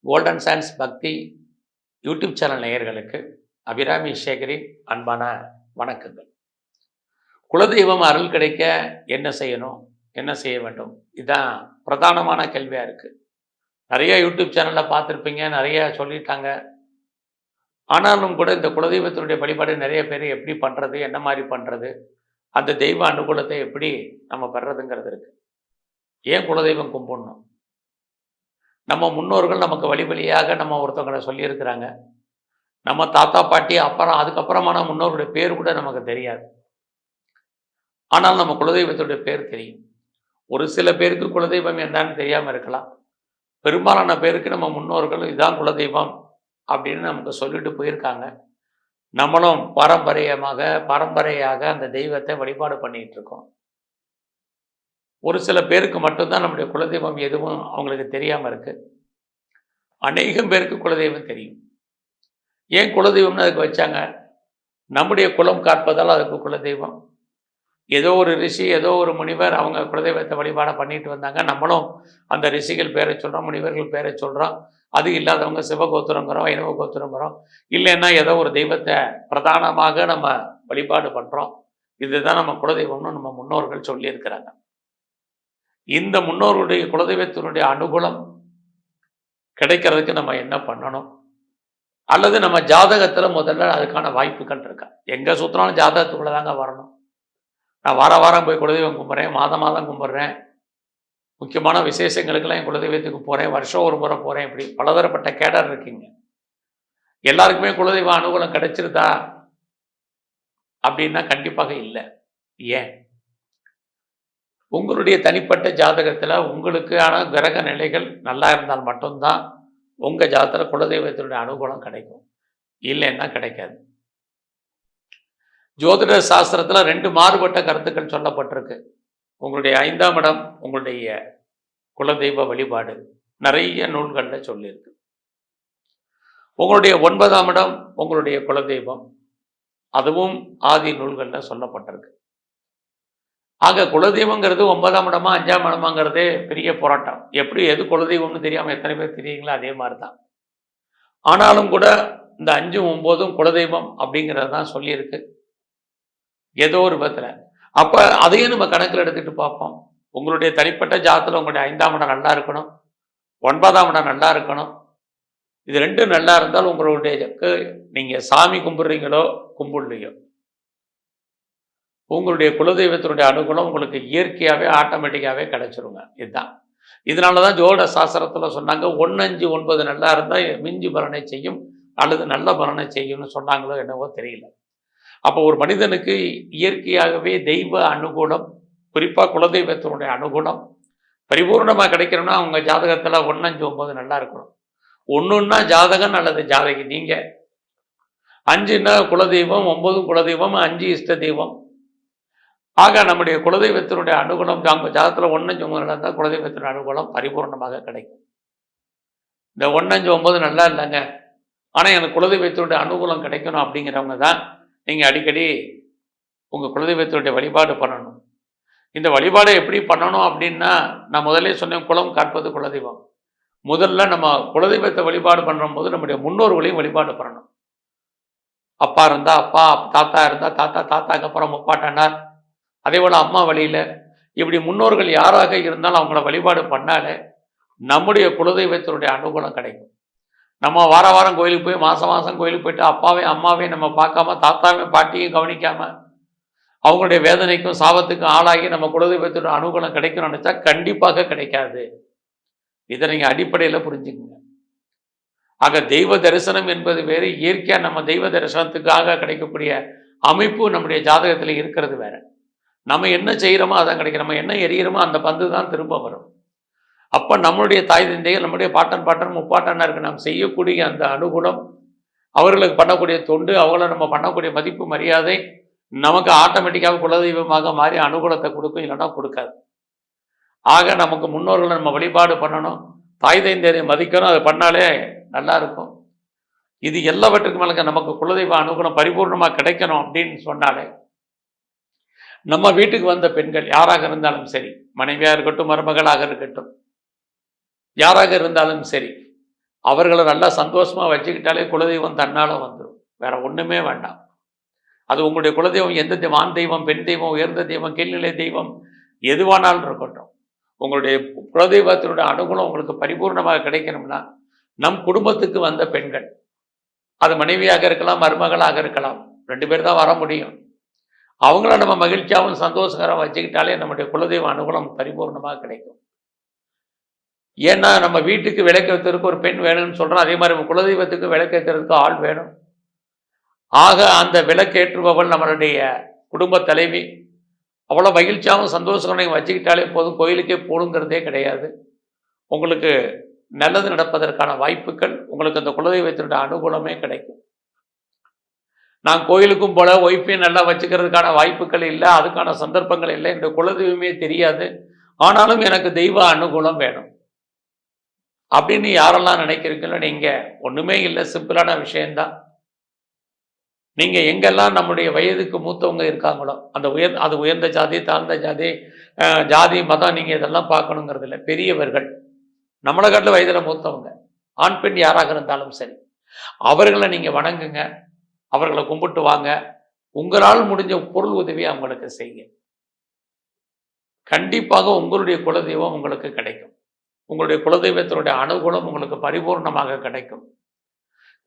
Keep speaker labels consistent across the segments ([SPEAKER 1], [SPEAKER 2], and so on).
[SPEAKER 1] Golden science பக்தி YouTube channel நேயர்களுக்கு அபிராமி சேகரின் அன்பான வணக்கங்கள். குலதெய்வம் அருள் கிடைக்க என்ன செய்யணும், என்ன செய்ய வேண்டும், இதுதான் பிரதானமான கேள்வியாக இருக்குது. நிறைய யூடியூப் சேனலில் பார்த்துருப்பீங்க, நிறைய சொல்லிட்டாங்க. ஆனாலும் கூட இந்த குலதெய்வத்தினுடைய வழிபாடு நிறைய பேர் எப்படி பண்ணுறது, என்ன மாதிரி பண்ணுறது, அந்த தெய்வ அனுகூலத்தை எப்படி நம்ம பெறதுங்கிறது இருக்குது. ஏன் குலதெய்வம் கும்பிடணும்? நம்ம முன்னோர்கள் நமக்கு வழி வழியாக நம்ம ஒருத்தவங்களை சொல்லியிருக்கிறாங்க. நம்ம தாத்தா பாட்டி அப்புறம் அதுக்கப்புறமான முன்னோர்களுடைய பேர் கூட நமக்கு தெரியாது. ஆனால் நம்ம குலதெய்வத்துடைய பேர் தெரியும். ஒரு சில பேருக்கு குலதெய்வம் என்னன்னு தெரியாமல் இருக்கலாம். பெரும்பாலான பேருக்கு நம்ம முன்னோர்கள் இதுதான் குலதெய்வம் அப்படின்னு நமக்கு சொல்லிட்டு போயிருக்காங்க. நம்மளும் பாரம்பரையாக அந்த தெய்வத்தை வழிபாடு பண்ணிகிட்டு இருக்கோம். ஒரு சில பேருக்கு மட்டும்தான் நம்முடைய குலதெய்வம் எதுவும் அவங்களுக்கு தெரியாமல் இருக்குது. அநேகம் பேருக்கு குலதெய்வம் தெரியும். ஏன் குலதெய்வம்னு அதுக்கு வச்சாங்க? நம்முடைய குலம் காப்பதால் அதுக்கு குலதெய்வம். ஏதோ ஒரு ரிஷி, ஏதோ ஒரு முனிவர் அவங்க குலதெய்வத்தை வழிபாட பண்ணிட்டு வந்தாங்க. நம்மளும் அந்த ரிஷிகள் பேரை சொல்கிறோம், முனிவர்கள் பேரை சொல்கிறோம். அது இல்லாதவங்க சிவகோத்திரங்கிறோம், வைணவ கோத்திரங்கிறோம். இல்லைன்னா ஏதோ ஒரு தெய்வத்தை பிரதானமாக நம்ம வழிபாடு பண்ணுறோம். இதுதான் நம்ம குலதெய்வம்னு நம்ம முன்னோர்கள் சொல்லியிருக்கிறாங்க. இந்த முன்னோருடைய குலதெய்வத்தினுடைய அனுகூலம் கிடைக்கிறதுக்கு நம்ம என்ன பண்ணணும்? அல்லது நம்ம ஜாதகத்தில் முதல்ல அதுக்கான வாய்ப்புகள் இருக்கா? எங்கே சுற்றினாலும் ஜாதகத்துக்குள்ளே தாங்க வரணும். நான் வாரம் போய் குலதெய்வம் கும்பிட்றேன், மாதம் கும்பிட்றேன், முக்கியமான விசேஷங்களுக்கெல்லாம் என் குலதெய்வத்துக்கு போகிறேன், வருஷம் ஒரு முறை போகிறேன், இப்படி பலதரப்பட்ட கேடர் இருக்கீங்க. எல்லாருக்குமே குலதெய்வ அனுகூலம் கிடைச்சிருதா அப்படின்னா கண்டிப்பாக இல்லை. ஏன்? உங்களுடைய தனிப்பட்ட ஜாதகத்தில் உங்களுக்கான கிரக நிலைகள் நல்லா இருந்தால் மட்டும்தான் உங்கள் ஜாதகத்தில் குலதெய்வத்தினுடைய அனுகூலம் கிடைக்கும். இல்லைன்னா கிடைக்காது. ஜோதிட சாஸ்திரத்தில் 2 மாறுபட்ட கருத்துக்கள் சொல்லப்பட்டிருக்கு. உங்களுடைய 5ஆம் இடம் உங்களுடைய குலதெய்வ வழிபாடு நிறைய நூல்களில் சொல்லியிருக்கு. உங்களுடைய 9ஆம் இடம் உங்களுடைய குலதெய்வம், அதுவும் ஆதி நூல்களில் சொல்லப்பட்டிருக்கு. ஆக குலதெய்வங்கிறது 9ஆம் இடமா 5ஆம் இடமாங்கிறது பெரிய போராட்டம். எப்படி எது குலதெய்வம்னு தெரியாமல் எத்தனை பேர் தெரியுங்களா? அதே மாதிரி தான். ஆனாலும் கூட இந்த 5ம் 9ம் குலதெய்வம் அப்படிங்கிறது தான் சொல்லியிருக்கு ஏதோ ஒரு விதத்தில். அப்போ அதையும் நம்ம கணக்கில் எடுத்துகிட்டு பார்ப்போம். உங்களுடைய தனிப்பட்ட ஜாதகத்தில் உங்களுடைய 5ஆம் இடம் நல்லா இருக்கணும், 9ஆம் இடம் நல்லா இருக்கணும். இது 2 நல்லா இருந்தால் உங்களுடைய நீங்கள் சாமி கும்பிட்றீங்களோ கும்பிடலையோ உங்களுடைய குலதெய்வத்தினுடைய அனுகூலம் உங்களுக்கு இயற்கையாகவே ஆட்டோமேட்டிக்காகவே கிடைச்சிருங்க. இதுதான். இதனால தான் ஜோதிட சாஸ்திரத்தில் சொன்னாங்க 1, 5, 9 நல்லா இருந்தால் மிஞ்சி பலனை செய்யும் அல்லது நல்ல பலனை செய்யும்னு சொன்னாங்களோ என்னவோ தெரியல. அப்போ ஒரு மனிதனுக்கு இயற்கையாகவே தெய்வ அனுகூலம், குறிப்பாக குலதெய்வத்தினுடைய அனுகூலம் பரிபூர்ணமாக கிடைக்கணும்னா அவங்க ஜாதகத்தில் 1, 5, 9 நல்லா இருக்கணும். 1ன்னா ஜாதகன் அல்லது ஜாதகி நீங்கள், 5ன்னா குலதெய்வம், 9 குலதெய்வம், 5 இஷ்ட தெய்வம். ஆக நம்முடைய குலதெய்வத்தினுடைய அனுகூலம் நம்ம ஜாதகத்தில் 1, 5, 9 இருந்தால் குலதெய்வத்தினுடைய அனுகூலம் பரிபூர்ணமாக கிடைக்கும். இந்த 1, 5, 9 நல்லா இல்லைங்க, ஆனால் எனக்கு குலதெய்வத்தினுடைய அனுகூலம் கிடைக்கணும் அப்படிங்கிறவங்க தான் நீங்கள் அடிக்கடி உங்கள் குலதெய்வத்தினுடைய வழிபாடு பண்ணணும். இந்த வழிபாடை எப்படி பண்ணணும் அப்படின்னா, நான் முதலே சொன்னேன், குலம் காப்பது குலதெய்வம். முதல்ல நம்ம குலதெய்வத்தை வழிபாடு பண்ணுற போது நம்முடைய முன்னோர்களையும் வழிபாடு பண்ணணும். அப்பா இருந்தால் அப்பா, தாத்தா இருந்தால் தாத்தா, தாத்தாக்கு அப்புறம் முப்பாட்டனார், அதே போல் அம்மா வழியில், இப்படி முன்னோர்கள் யாராக இருந்தாலும் அவங்கள வழிபாடு பண்ணாலே நம்முடைய குலதெய்வத்தினுடைய அனுகூலம் கிடைக்கும். நம்ம வாரம் கோயிலுக்கு போய் மாதம் கோயிலுக்கு போயிட்டு அப்பாவையும் அம்மாவையும் நம்ம பார்க்காம, தாத்தாவையும் பாட்டியும் கவனிக்காமல் அவங்களுடைய வேதனைக்கும் சாபத்துக்கும் ஆளாகி நம்ம குலதெய்வத்தினுடைய அனுகூலம் கிடைக்கணும்னு நினச்சா கண்டிப்பாக கிடைக்காது. இதை நீங்கள் அடிப்படையில் புரிஞ்சுக்கங்க. ஆக தெய்வ தரிசனம் என்பது வேறு, இயற்கையாக நம்ம தெய்வ தரிசனத்துக்காக கிடைக்கக்கூடிய அமைப்பு நம்முடைய ஜாதகத்தில் இருக்கிறது வேற. நம்ம என்ன செய்கிறோமோ அதான் கிடைக்கும். நம்ம என்ன எரிகிறோமோ அந்த பந்து தான் திரும்ப வரும். அப்போ நம்மளுடைய தாய் தந்தைகள், நம்முடைய பாட்டன் முப்பாட்டனாருக்கு நாம் செய்யக்கூடிய அந்த அனுகூலம், அவர்களுக்கு பண்ணக்கூடிய தொண்டு, அவங்கள நம்ம பண்ணக்கூடிய மதிப்பு மரியாதை நமக்கு ஆட்டோமேட்டிக்காக குலதெய்வமாக மாறி அனுகூலத்தை கொடுக்கும், இல்லைன்னா கொடுக்காது. ஆக நமக்கு முன்னோர்களை நம்ம வழிபாடு பண்ணணும், தாய் தந்தையரை மதிக்கணும். அதை பண்ணாலே நல்லா இருக்கும். இது எல்லாவற்றுக்கும் மேலே நமக்கு குலதெய்வ அனுகூலம் பரிபூர்ணமாக கிடைக்கணும் அப்படின்னு சொன்னாலே, நம்ம வீட்டுக்கு வந்த பெண்கள் யாராக இருந்தாலும் சரி, மனைவியாக இருக்கட்டும், மருமகளாக இருக்கட்டும், யாராக இருந்தாலும் சரி, அவர்களை நல்லா சந்தோஷமாக வச்சுக்கிட்டாலே குலதெய்வம் தன்னால் வந்துடும். வேற ஒன்றுமே வேண்டாம். அது உங்களுடைய குலதெய்வம் எந்த ஆண் தெய்வம், பெண் தெய்வம், உயர்ந்த தெய்வம், கீழ்நிலை தெய்வம் எதுவானாலும் இருக்கட்டும். உங்களுடைய குலதெய்வத்தினுடைய அனுகூலம் உங்களுக்கு பரிபூர்ணமாக கிடைக்கணும்னா நம் குடும்பத்துக்கு வந்த பெண்கள், அது மனைவியாக இருக்கலாம், மருமகளாக இருக்கலாம், 2 பேர் தான் வர முடியும். அவங்கள நம்ம மகிழ்ச்சியாகவும் சந்தோஷகரம் வச்சுக்கிட்டாலே நம்முடைய குலதெய்வ அனுகூலம் பரிபூர்ணமாக கிடைக்கும். ஏன்னா நம்ம வீட்டுக்கு விளக்கேற்றுறதுக்கு ஒரு பெண் வேணும்னு சொல்கிறோம். அதே மாதிரி நம்ம குலதெய்வத்துக்கு விளக்கேற்றுறதுக்கு ஆள் வேணும். ஆக அந்த விளக்கேற்றுபவள் நம்மளுடைய குடும்ப தலைவி. அவ்வளோ மகிழ்ச்சியாகவும் சந்தோஷங்களையும் வச்சுக்கிட்டாலே போதும், கோயிலுக்கே போகணுங்கிறதே கிடையாது. உங்களுக்கு நல்லது நடப்பதற்கான வாய்ப்புகள், உங்களுக்கு அந்த குலதெய்வத்தினுடைய அனுகூலமே கிடைக்கும். நான் கோயிலுக்கும் போல ஒய்ஃபையும் நல்லா வச்சுக்கிறதுக்கான வாய்ப்புகள் இல்லை, அதுக்கான சந்தர்ப்பங்கள் இல்லை, இந்த குலதெய்வமே தெரியாது, ஆனாலும் எனக்கு தெய்வ அனுகூலம் வேணும் அப்படின்னு யாரெல்லாம் நினைக்கிறீங்களோ, நீங்கள் ஒன்றுமே இல்லை, சிம்பிளான விஷயந்தான். நீங்கள் எங்கெல்லாம் நம்முடைய வயதுக்கு மூத்தவங்க இருக்காங்களோ, அது உயர்ந்த ஜாதி, தாழ்ந்த ஜாதி, ஜாதி மதம், நீங்கள் இதெல்லாம் பார்க்கணுங்கிறது இல்லை. பெரியவர்கள், நம்மளை காட்டில் வயதில் மூத்தவங்க, ஆண் பெண் யாராக இருந்தாலும் சரி, அவர்களை நீங்கள் வணங்குங்க, அவர்களை கும்பிட்டு வாங்க. உங்களால் முடிஞ்ச பொருள் உதவியை அவங்களுக்கு செய்யுங்க. கண்டிப்பாக உங்களுடைய குலதெய்வம் உங்களுக்கு கிடைக்கும். உங்களுடைய குலதெய்வத்தினுடைய அனுகூலம் உங்களுக்கு பரிபூர்ணமாக கிடைக்கும்.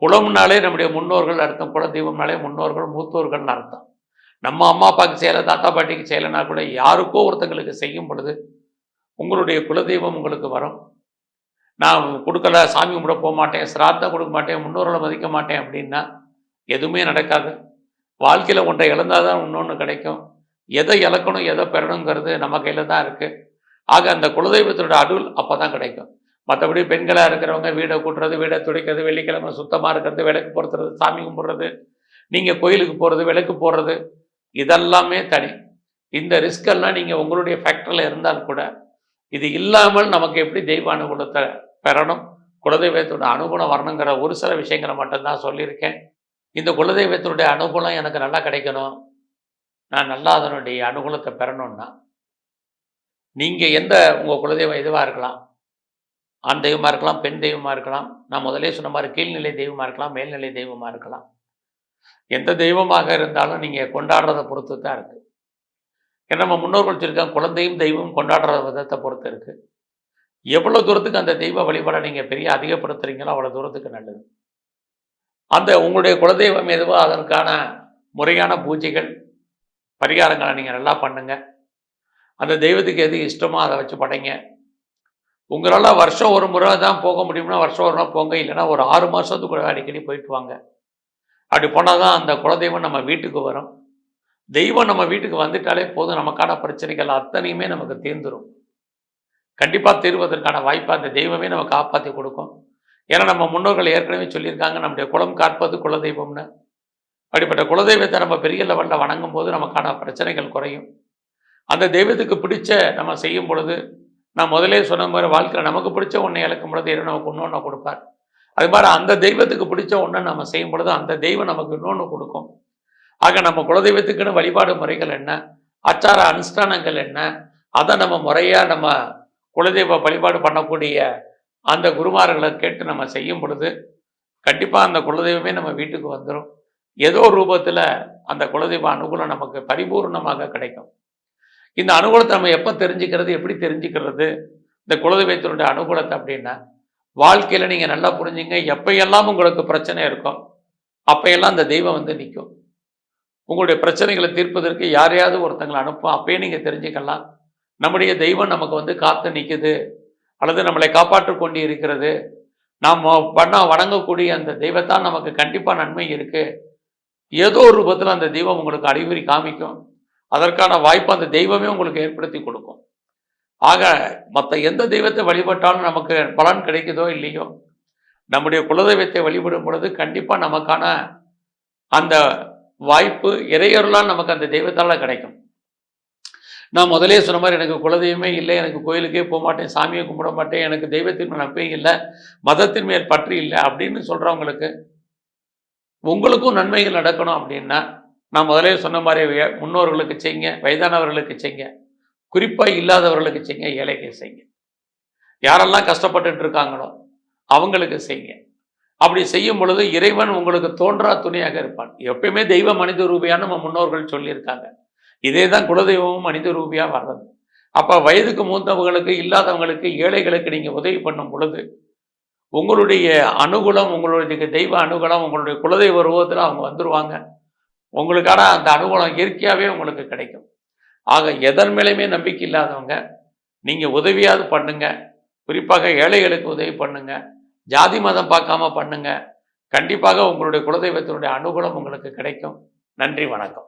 [SPEAKER 1] குலம்னாலே நம்முடைய முன்னோர்கள் அர்த்தம், குலதெய்வம்னாலே முன்னோர்கள், மூத்தோர்கள்னு அர்த்தம். நம்ம அம்மா அப்பாவுக்கு செய்யலை, தாத்தா பாட்டிக்கு செய்யலைன்னா கூட யாருக்கோ ஒருத்தங்களுக்கு செய்யும் பொழுது உங்களுடைய குலதெய்வம் உங்களுக்கு வரும். நான் கொடுக்கல, சாமி கும்பிட போக மாட்டேன், சிராத்தம் கொடுக்க மாட்டேன், முன்னோர்களை மதிக்க மாட்டேன் அப்படின்னா எதுவுமே நடக்காது. வாழ்க்கையில் ஒன்றை இழந்தால் தான் இன்னொன்று கிடைக்கும். எதை இழக்கணும், எதை பெறணுங்கிறது நம்ம கையில் தான் இருக்குது. ஆக அந்த குலதெய்வத்தோட அருள் அப்போ தான் கிடைக்கும். மற்றபடி பெண்களாக இருக்கிறவங்க வீடை கூட்டுறது, வீடை துடைக்கிறது, வெள்ளிக்கிழமை சுத்தமாக இருக்கிறது, விளக்கு பொறுத்துறது, சாமி கும்பிட்றது, நீங்கள் கோயிலுக்கு போகிறது, விளக்கு போடுறது, இதெல்லாமே தனி. இந்த ரிஸ்கெல்லாம் நீங்கள் உங்களுடைய ஃபேக்டரியில் இருந்தால் கூட, இது இல்லாமல் நமக்கு எப்படி தெய்வ அனுகூலத்தை பெறணும், குலதெய்வத்தோட அனுகூலம் வரணுங்கிற ஒரு சில விஷயங்களை மட்டும்தான் சொல்லியிருக்கேன். இந்த குலதெய்வத்தினுடைய அனுகூலம் எனக்கு நல்லா கிடைக்கணும், நான் நல்லா அதனுடைய அனுகூலத்தை பெறணும்னா, நீங்கள் உங்கள் குலதெய்வம் எதுவாக இருக்கலாம், ஆண் தெய்வமாக இருக்கலாம், பெண் தெய்வமாக இருக்கலாம், நான் முதலே சொன்ன மாதிரி கீழ்நிலை தெய்வமாக இருக்கலாம், மேல்நிலை தெய்வமாக இருக்கலாம். எந்த தெய்வமாக இருந்தாலும் நீங்கள் கொண்டாடுறதை பொறுத்து தான் இருக்குது. ஏன்னா நம்ம முன்னோர்கள் சொல்லியிருக்காங்க, குழந்தையும் தெய்வம் கொண்டாடுற விதத்தை பொறுத்து இருக்குது. எவ்வளோ தூரத்துக்கு அந்த தெய்வ வழிபாடை நீங்கள் பெரிய அதிகப்படுத்துகிறீங்களோ அவ்வளோ தூரத்துக்கு நல்லது. அந்த உங்களுடைய குலதெய்வம் எதுவோ அதற்கான முறையான பூஜைகள், பரிகாரங்களை நீங்கள் நல்லா பண்ணுங்கள். அந்த தெய்வத்துக்கு எது இஷ்டமோ அதை வச்சு படைங்க. உங்களால் வருஷம் ஒரு முறை தான் போக முடியும்னா வருஷம் ஒரு நாள் போங்க, இல்லைன்னா ஒரு 6 மாதத்துக்குள்ள அடிக்கடி போயிட்டு வாங்க. அப்படி போனால் தான் அந்த குலதெய்வம் நம்ம வீட்டுக்கு வரும். தெய்வம் நம்ம வீட்டுக்கு வந்துட்டாலே போதும், நமக்கான பிரச்சனைகள் அத்தனையுமே நமக்கு தீர்ந்துடும். கண்டிப்பாக தீர்வதற்கான வாய்ப்பை அந்த தெய்வமே நம்ம காப்பாற்றி கொடுக்கும். ஏன்னா நம்ம முன்னோர்கள் ஏற்கனவே சொல்லியிருக்காங்க, நம்முடைய குலம் காப்பது குலதெய்வம்னு. அப்படிப்பட்ட குலதெய்வத்தை நம்ம பெரிய லெவலில் வணங்கும் போது நமக்கான பிரச்சனைகள் குறையும். அந்த தெய்வத்துக்கு பிடிச்ச நம்ம செய்யும் பொழுது, நான் முதலே சொன்ன மாதிரி வாழ்க்கையில் நமக்கு பிடிச்ச ஒன்றை இழக்கும் பொழுது இறை நமக்கு இன்னொன்று கொடுப்பார். அது மாதிரி அந்த தெய்வத்துக்கு பிடிச்ச ஒன்றை நம்ம செய்யும் பொழுது அந்த தெய்வம் நமக்கு இன்னொன்று கொடுக்கும். ஆக நம்ம குலதெய்வத்துக்குன்னு வழிபாடு முறைகள் என்ன, ஆச்சார அனுஷ்டானங்கள் என்ன, அதை நம்ம முறையாக நம்ம குலதெய்வ வழிபாடு பண்ணக்கூடிய அந்த குருமார்களை கேட்டு நம்ம செய்யும் பொழுது கண்டிப்பாக அந்த குலதெய்வமே நம்ம வீட்டுக்கு வந்துடும். ஏதோ ரூபத்தில் அந்த குலதெய்வ அனுகூலம் நமக்கு பரிபூர்ணமாக கிடைக்கும். இந்த அனுகூலத்தை நம்ம எப்போ தெரிஞ்சுக்கிறது, எப்படி தெரிஞ்சுக்கிறது இந்த குலதெய்வத்தினுடைய அனுகூலத்தை அப்படின்னா, வாழ்க்கையில் நீங்கள் நல்லா புரிஞ்சுங்க, எப்பையெல்லாம் உங்களுக்கு பிரச்சனை இருக்கும் அப்பையெல்லாம் அந்த தெய்வம் வந்து நிற்கும். உங்களுடைய பிரச்சனைகளை தீர்ப்பதற்கு யாரையாவது ஒருத்தங்களை அனுப்பும், அப்பயே நீங்கள் தெரிஞ்சுக்கலாம் நம்முடைய தெய்வம் நமக்கு வந்து காத்து நிற்குது, அல்லது நம்மளை காப்பாற்று கொண்டு இருக்கிறது, நாம் வணங்கக்கூடிய அந்த தெய்வத்தான் நமக்கு கண்டிப்பாக நன்மை இருக்குது. ஏதோ ஒரு ரூபத்தில் அந்த தெய்வம் உங்களுக்கு அறிகுறி காமிக்கும். அதற்கான வாய்ப்பு அந்த தெய்வமே உங்களுக்கு ஏற்படுத்தி கொடுக்கும். ஆக மற்ற எந்த தெய்வத்தை வழிபட்டாலும் நமக்கு பலன் கிடைக்குதோ இல்லையோ, நம்முடைய குலதெய்வத்தை வழிபடும் பொழுது கண்டிப்பாக நமக்கான அந்த வாய்ப்பு இறையருளால் நமக்கு அந்த தெய்வத்தால் கிடைக்கும். நான் முதலே சொன்ன மாதிரி எனக்கு குலதெய்வமே இல்லை, எனக்கு கோயிலுக்கே போக மாட்டேன், சாமியை கும்பிட மாட்டேன், எனக்கு தெய்வத்தின் மேல் நம்பிக்கை இல்லை, மதத்தின் மேல் பற்று இல்லை அப்படின்னு சொல்கிறவங்களுக்கு உங்களுக்கும் நன்மைகள் நடக்கணும் அப்படின்னா, நான் முதலே சொன்ன மாதிரி முன்னோர்களுக்கு செய்யுங்க, வயதானவர்களுக்கு செய்யுங்க, குறிப்பாக இல்லாதவர்களுக்கு செய்யுங்க, ஏழைக்கு செய்யுங்க. யாரெல்லாம் கஷ்டப்பட்டுட்டு இருக்காங்களோ அவங்களுக்கு செய்யுங்க. அப்படி செய்யும் பொழுது இறைவன் உங்களுக்கு தோன்றா துணையாக இருப்பான். எப்பயுமே தெய்வ மனித ரூபியான்னு நம்ம முன்னோர்கள் சொல்லியிருக்காங்க. இதே தான் குலதெய்வமும் மனித ரூபியா வர்றது. அப்ப வயதுக்கு மூத்தவங்களுக்கு, இல்லாதவங்களுக்கு, ஏழைகளுக்கு நீங்க உதவி பண்ணும் பொழுது, உங்களுடைய அனுகூலம், உங்களுடைய தெய்வ அனுகூலம், உங்களுடைய குலதெய்வ உருவத்துல அவங்க வந்துருவாங்க. உங்களுக்கான அந்த அனுகூலம் இயற்கையாவே உங்களுக்கு கிடைக்கும். ஆக எதன் மேலயுமே நம்பிக்கை இல்லாதவங்க, நீங்க உதவியாவது பண்ணுங்க. குறிப்பாக ஏழைகளுக்கு உதவி பண்ணுங்க. ஜாதி மதம் பார்க்காம பண்ணுங்க. கண்டிப்பாக உங்களுடைய குலதெய்வத்தினுடைய அனுகூலம் உங்களுக்கு கிடைக்கும். நன்றி, வணக்கம்.